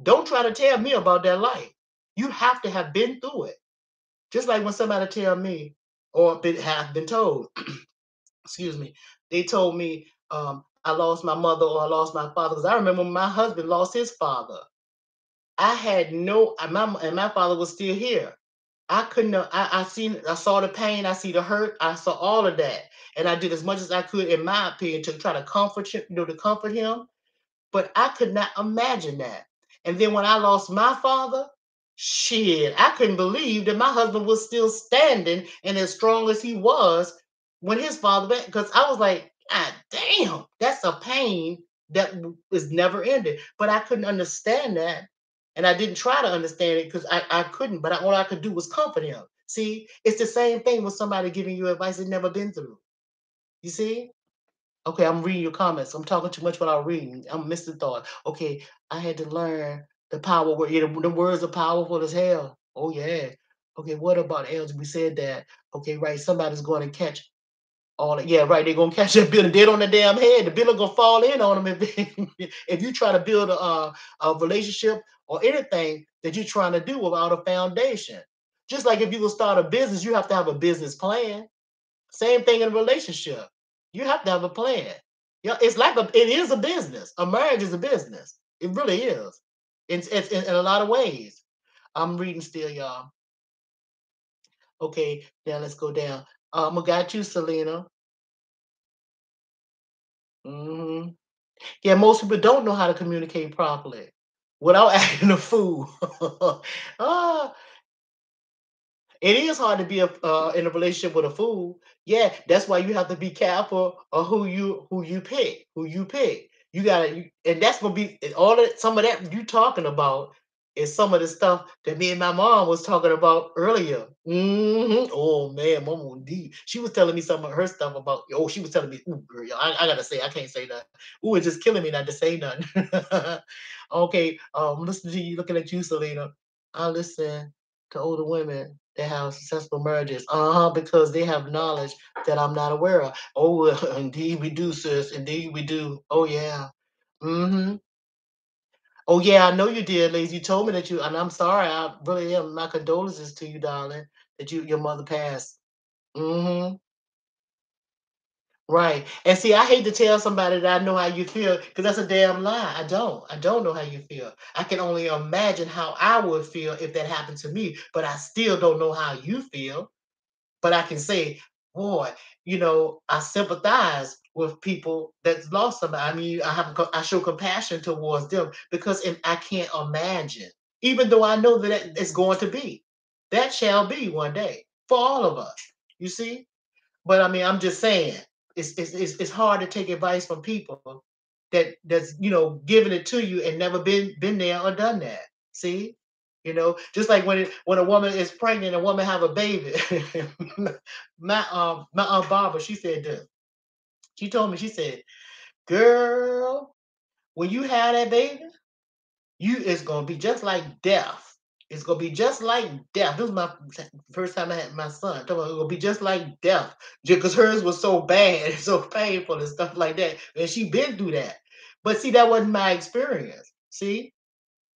don't try to tell me about that life. You have to have been through it. Just like when somebody tell me or have been told, excuse me, they told me I lost my mother or I lost my father. Because I remember when my husband lost his father. I had no, and my father was still here. I couldn't, I saw the pain, I see the hurt, I saw all of that. And I did as much as I could, in my opinion, to try to comfort him, to comfort him. But I could not imagine that. And then when I lost my father, shit, I couldn't believe that my husband was still standing and as strong as he was when his father went. Because I was like, God damn, that's a pain that is never ending. But I couldn't understand that. And I didn't try to understand it because I couldn't, but all I could do was comfort him. See, it's the same thing with somebody giving you advice they've never been through. You see? Okay, I'm reading your comments. I'm talking too much without reading. I'm missing thought. Okay, I had to learn the power word. Yeah, the words are powerful as hell. Oh yeah. Okay, what about Elge? We said that. Okay, right. Somebody's going to catch all that. Yeah, right. They're gonna catch that building dead on the damn head. The building gonna fall in on them if you try to build a relationship or anything that you're trying to do without a foundation. Just like if you will start a business, you have to have a business plan. Same thing in a relationship. You have to have a plan. Yeah, it's like it is a business. A marriage is a business. It really is. It's in a lot of ways. I'm reading still, y'all. Okay, now let's go down. I got you, Selena. Hmm. Yeah, most people don't know how to communicate properly without acting a fool. Ah, it is hard to be in a relationship with a fool. Yeah, that's why you have to be careful of who you pick. Who you pick. You gotta, and that's gonna be all that. Some of that you talking about is some of the stuff that me and my mom was talking about earlier. Oh man, Mama D. She was telling me some of her stuff about. Oh, she was telling me. Ooh, girl, I gotta say, I can't say that. Ooh, it's just killing me not to say nothing. Okay, listen to you. Looking at you, Selena. I listen to older women that have successful marriages. Because they have knowledge that I'm not aware of. Oh, indeed we do, sis. Indeed we do. Oh yeah. Mm-hmm. Oh yeah, I know you did, Liz. You told me that you, and I'm sorry. I really am. My condolences to you, darling, that your mother passed. Mm-hmm. Right. And see, I hate to tell somebody that I know how you feel because that's a damn lie. I don't. I don't know how you feel. I can only imagine how I would feel if that happened to me, but I still don't know how you feel. But I can say, boy, I sympathize with people that's lost somebody. I mean, I show compassion towards them because I can't imagine, even though I know that it's going to be, that shall be one day for all of us. You see, but I mean, I'm just saying, it's hard to take advice from people that's giving it to you and never been there or done that. See, just like when a woman is pregnant, a woman have a baby. My aunt Barbara, she said this. She told me, she said, "Girl, when you have that baby, it's gonna be just like death. It's gonna be just like death." This was my first time I had my son. It's gonna be just like death, because hers was so bad, so painful, and stuff like that. And she been through that. But see, that wasn't my experience. See,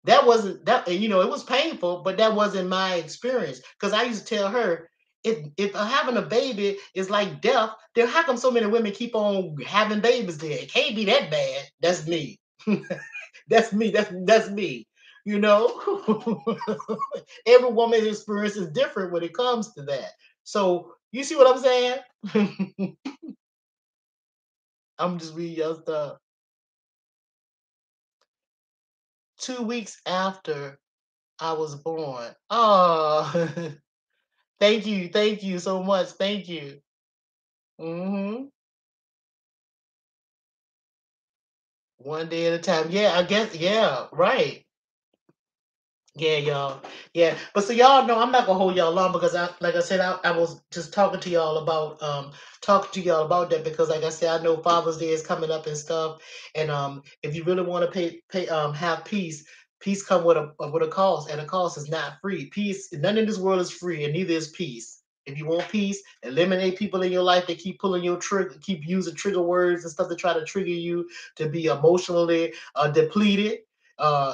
that wasn't that. It was painful, but that wasn't my experience. Because I used to tell her, if having a baby is like death, then how come so many women keep on having babies? Then it can't be that bad. That's me. That's me. That's me. You know, every woman's experience is different when it comes to that. So you see what I'm saying? I'm just reading your stuff. 2 weeks after I was born. Oh, thank you so much. Thank you. Hmm. One day at a time. Yeah, I guess. Yeah, right. Yeah, y'all. Yeah, but so y'all know I'm not gonna hold y'all long because like I said, I was just talking to y'all about that because like I said, I know Father's Day is coming up and stuff, and if you really want to have peace, peace come with a cost, and a cost is not free. Peace, none in this world is free, and neither is peace. If you want peace, eliminate people in your life that keep pulling your trigger, keep using trigger words and stuff to try to trigger you to be emotionally depleted.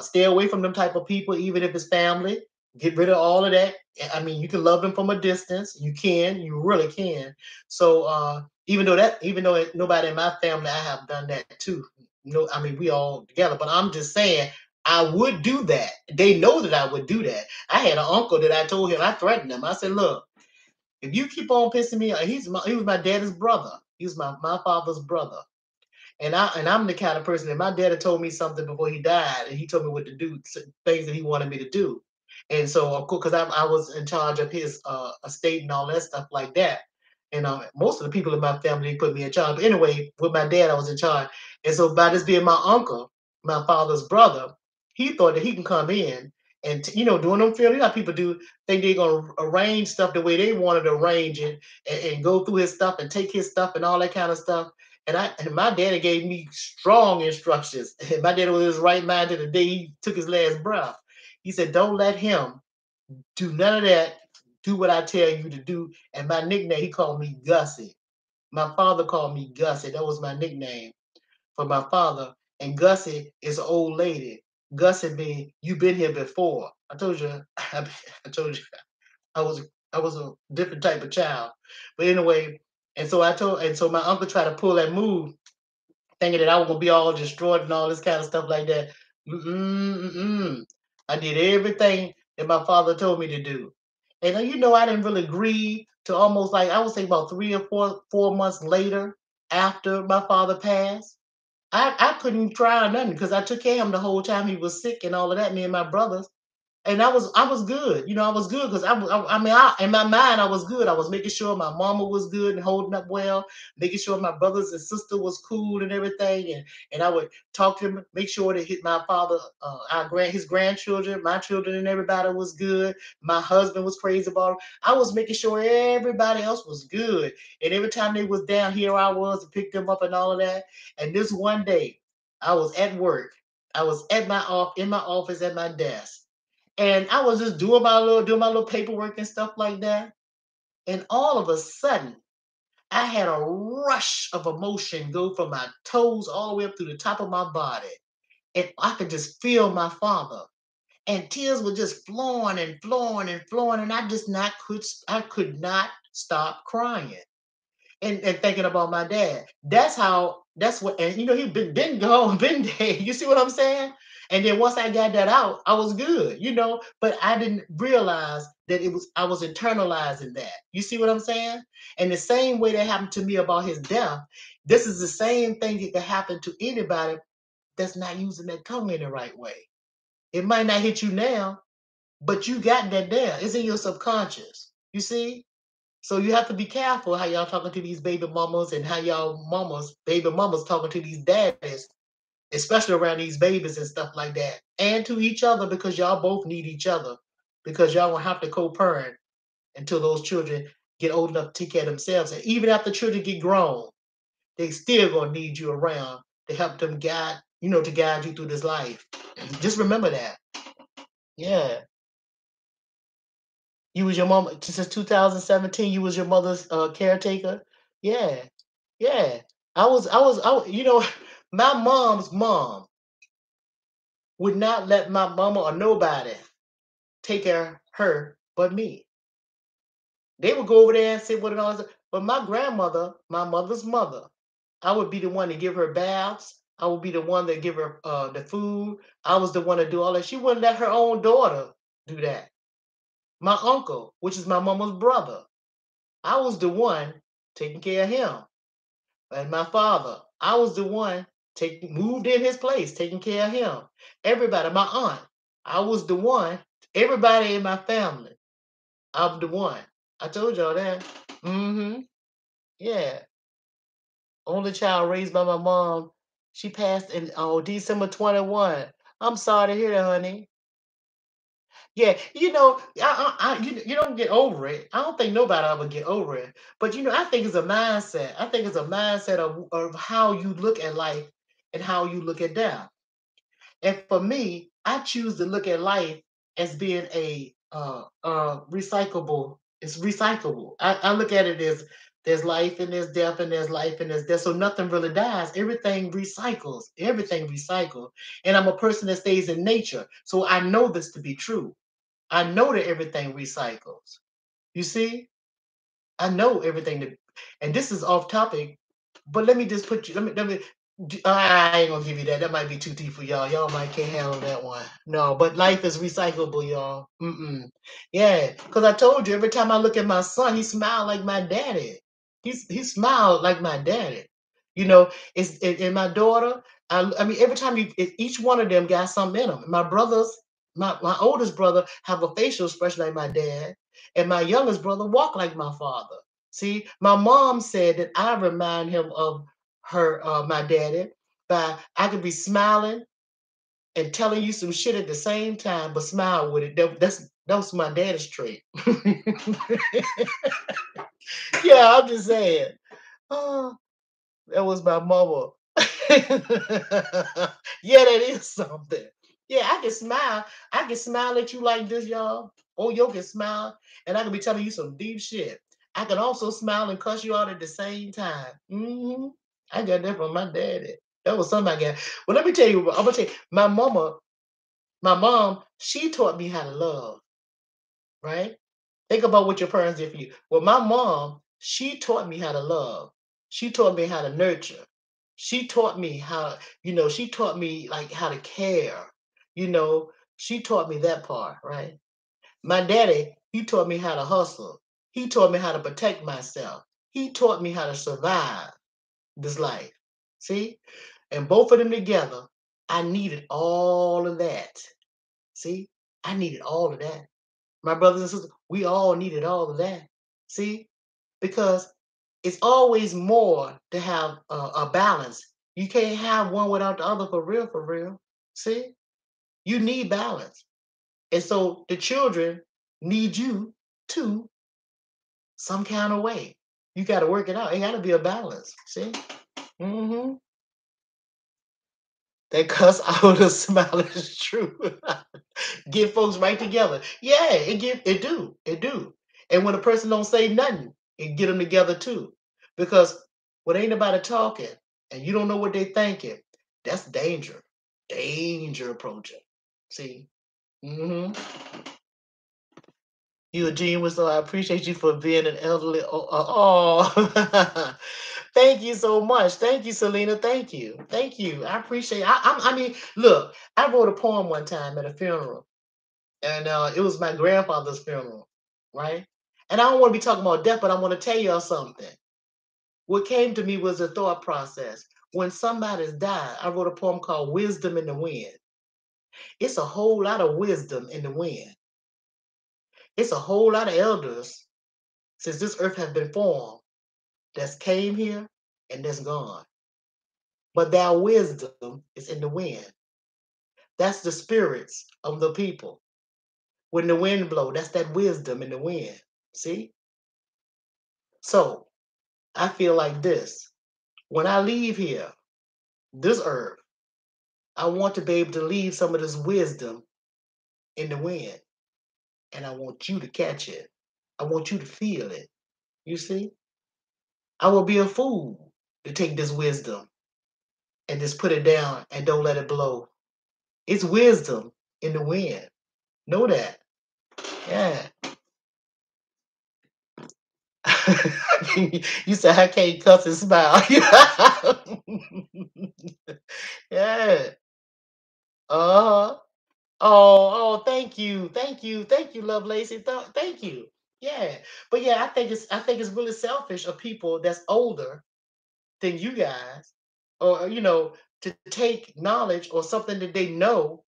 Stay away from them type of people, even if it's family. Get rid of all of that. I mean, you can love them from a distance. You really can. So even though nobody in my family, I have done that too. No, I mean we all together. But I'm just saying, I would do that. They know that I would do that. I had an uncle that I told him, I threatened him. I said, look, if you keep on pissing me off, he was my daddy's brother. He was my father's brother. And I'm the kind of person that my daddy told me something before he died, and he told me what to do, things that he wanted me to do. And so, of course, because I was in charge of his estate and all that stuff like that. And most of the people in my family put me in charge. But anyway, with my dad, I was in charge. And so, by this being my uncle, my father's brother, he thought that he can come in and doing them funeral. You know how people do think they're gonna arrange stuff the way they wanted to arrange it, and go through his stuff and take his stuff and all that kind of stuff. And my daddy gave me strong instructions. And my daddy was in his right mind to the day he took his last breath. He said, "Don't let him do none of that. Do what I tell you to do." And my nickname, he called me Gussie. My father called me Gussie. That was my nickname for my father. And Gussie is an old lady. Gussie means you've been here before. I told you. I told you I was I was a different type of child. But anyway, and so my uncle tried to pull that move, thinking that I was gonna be all destroyed and all this kind of stuff like that. Mm-mm, mm-mm. I did everything that my father told me to do. And I didn't really agree to almost, like, I would say about 3 or 4 months later after my father passed. I couldn't try nothing because I took care of him the whole time he was sick and all of that, me and my brothers. And I was good. I was good because I mean, in my mind, I was good. I was making sure my mama was good and holding up well, making sure my brothers and sister was cool and everything. And I would talk to him, make sure that my father, his grandchildren, my children, and everybody was good. My husband was crazy about him. I was making sure everybody else was good. And every time they was down, here I was to pick them up and all of that. And this one day, I was at work. I was in my office at my desk, and I was just doing my little paperwork and stuff like that. And all of a sudden, I had a rush of emotion go from my toes all the way up through the top of my body. And I could just feel my father. And tears were just flowing and flowing and flowing. And I could not stop crying and thinking about my dad. That's what, and he been gone, been dead. You see what I'm saying? And then once I got that out, I was good. But I didn't realize that I was internalizing that. You see what I'm saying? And the same way that happened to me about his death, this is the same thing that can happen to anybody that's not using their tongue in the right way. It might not hit you now, but you got that there. It's in your subconscious. You see? So you have to be careful how y'all talking to these baby mamas and how baby mamas talking to these daddies, especially around these babies and stuff like that, and to each other, because y'all both need each other, because y'all will have to co-parent until those children get old enough to take care of themselves. And even after children get grown, they still gonna need you around to help them to guide you through this life. Just remember that. Yeah. You was your mom since 2017. You was your mother's caretaker. Yeah, yeah. My mom's mom would not let my mama or nobody take care of her but me. They would go over there and sit with it all. But my mother's mother, I would be the one to give her baths. I would be the one to give her the food. I was the one to do all that. She wouldn't let her own daughter do that. My uncle, which is my mama's brother, I was the one taking care of him. And my father, I was the one moved in his place, taking care of him. Everybody, my aunt, I was the one. Everybody in my family, I'm the one. I told y'all that. Mm-hmm. Yeah. Only child raised by my mom. She passed in December 21. I'm sorry to hear that, honey. Yeah, you don't get over it. I don't think nobody ever get over it. But I think it's a mindset. I think it's a mindset of how you look at life and how you look at death. And for me, I choose to look at life as being a recyclable. It's recyclable. I look at it as there's life and there's death and there's life and there's death. So nothing really dies. Everything recycles. Everything recycles. And I'm a person that stays in nature. So I know this to be true. I know that everything recycles. You see, I know everything that, and this is off topic, but let me just put you. I ain't gonna give you that. That might be too deep for y'all. Y'all might can't handle that one. No, but life is recyclable, y'all. Mm-mm. Yeah, because I told you, every time I look at my son, he smiled like my daddy. He smiled like my daddy. You know, it's and my daughter. I mean, every time each one of them got something in them. My brothers, my oldest brother, have a facial expression like my dad, and my youngest brother walk like my father. See, my mom said that I remind him of my daddy, by I could be smiling and telling you some shit at the same time, but smile with it. That's my daddy's trait. Yeah, I'm just saying. Oh, that was my mama. Yeah, that is something. Yeah, I can smile. I can smile at you like this, y'all. Or you can smile, and I can be telling you some deep shit. I can also smile and cuss you out at the same time. I got that from my daddy. That was something I got. Well, let me tell you. I'm gonna tell you. My mom, she taught me how to love. Right? Think about what your parents did for you. Well, my mom, she taught me how to love. She taught me how to nurture. She taught me how, she taught me like how to care. You know, she taught me that part, right? My daddy, he taught me how to hustle. He taught me how to protect myself. He taught me how to survive this life. See? And both of them together, I needed all of that. See? I needed all of that. My brothers and sisters, we all needed all of that. See, because it's always more to have a balance. You can't have one without the other, for real, for real. See, you need balance. And so the children need you too, some kind of way. You got to work it out. It got to be a balance. See? Mm-hmm. That cuss out a smile is true. Get folks right together. Yeah, it do. And when a person don't say nothing, it get them together too. Because when ain't nobody talking and you don't know what they thinking, that's danger. Danger approaching. See? hmm You a genius, so I appreciate you for being an elderly. Oh. Thank you so much. Thank you, Selena. Thank you. Thank you. I appreciate. I mean, look, I wrote a poem one time at a funeral, and it was my grandfather's funeral, right? And I don't want to be talking about death, but I want to tell y'all something. What came to me was a thought process. When somebody's died, I wrote a poem called "Wisdom in the Wind." It's a whole lot of wisdom in the wind. It's a whole lot of elders since this earth has been formed that's came here and that's gone. But their wisdom is in the wind. That's the spirits of the people. When the wind blow, that's that wisdom in the wind. See? So I feel like this. When I leave here, this earth, I want to be able to leave some of this wisdom in the wind. And I want you to catch it. I want you to feel it. You see? I will be a fool to take this wisdom and just put it down and don't let it blow. It's wisdom in the wind. Know that. Yeah. You said I can't cuss and smile. Yeah. Uh-huh. Oh, thank you. Thank you. Thank you, Love Lacey. Thank you. Yeah. But yeah, I think it's really selfish of people that's older than you guys, or to take knowledge or something that they know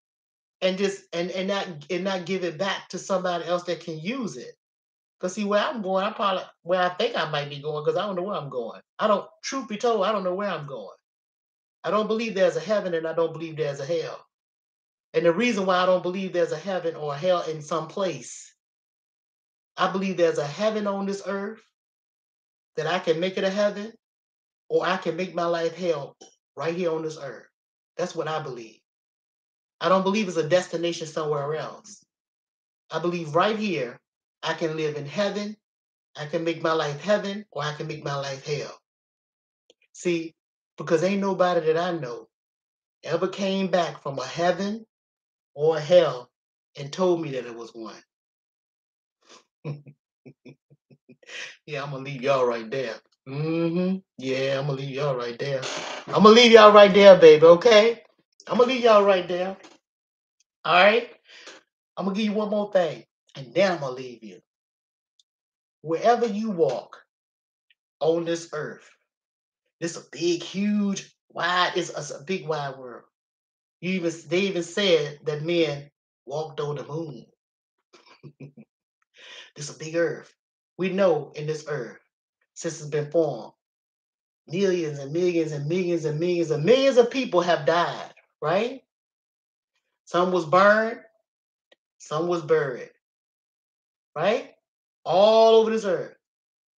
and just and not give it back to somebody else that can use it. Cause see where I'm going, I probably where I think I might be going, because I don't know where I'm going. I don't. Truth be told, I don't know where I'm going. I don't believe there's a heaven, and I don't believe there's a hell. And the reason why I don't believe there's a heaven or a hell in some place, I believe there's a heaven on this earth that I can make it a heaven, or I can make my life hell right here on this earth. That's what I believe. I don't believe it's a destination somewhere else. I believe right here I can live in heaven. I can make my life heaven, or I can make my life hell. See, because ain't nobody that I know ever came back from a heaven or a hell and told me that it was one. Yeah, I'm gonna leave y'all right there. Yeah, I'm gonna leave y'all right there. I'm gonna leave y'all right there, baby. Okay, I'm gonna leave y'all right there. All right. I'm gonna give you one more thing, and then I'm gonna leave you. Wherever you walk on this earth, This a big, huge, wide. It's a big, wide world. They even said that men walked on the moon. This a big earth. We know in this earth, since it's been formed, millions and millions and millions and millions and millions of people have died, right? Some was burned, some was buried, right? All over this earth.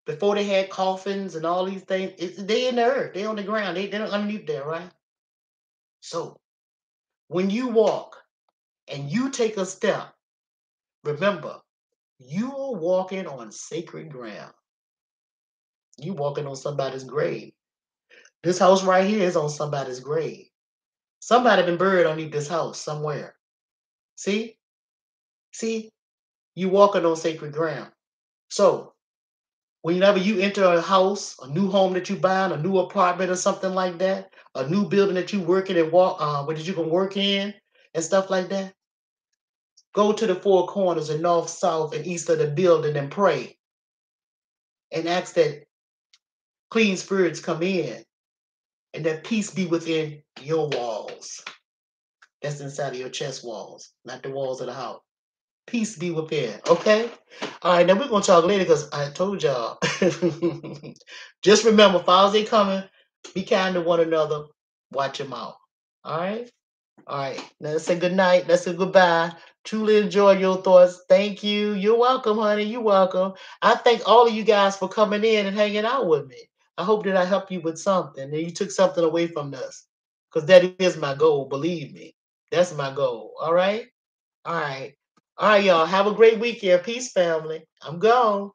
Before they had coffins and all these things, they in the earth, they on the ground, they're underneath there, right? So when you walk and you take a step, remember, you are walking on sacred ground. You walking on somebody's grave. This house right here is on somebody's grave. Somebody been buried underneath this house somewhere. See? See? You walking on sacred ground. So whenever you enter a house, a new home that you buying, a new apartment or something like that, a new building that you working and walk, where you can work in and stuff like that, go to the four corners and north, south, and east of the building and pray and ask that clean spirits come in and that peace be within your walls. That's inside of your chest walls, not the walls of the house. Peace be within. Okay? All right, now we're gonna talk later because I told y'all. Just remember, files ain't coming. Be kind to one another. Watch your mouth. All right? All right. Now let's say good night. Let's say goodbye. Truly enjoy your thoughts. Thank you. You're welcome, honey. You're welcome. I thank all of you guys for coming in and hanging out with me. I hope that I helped you with something and you took something away from this. Because that is my goal, believe me. That's my goal. All right? All right. All right, y'all. Have a great weekend. Peace, family. I'm gone.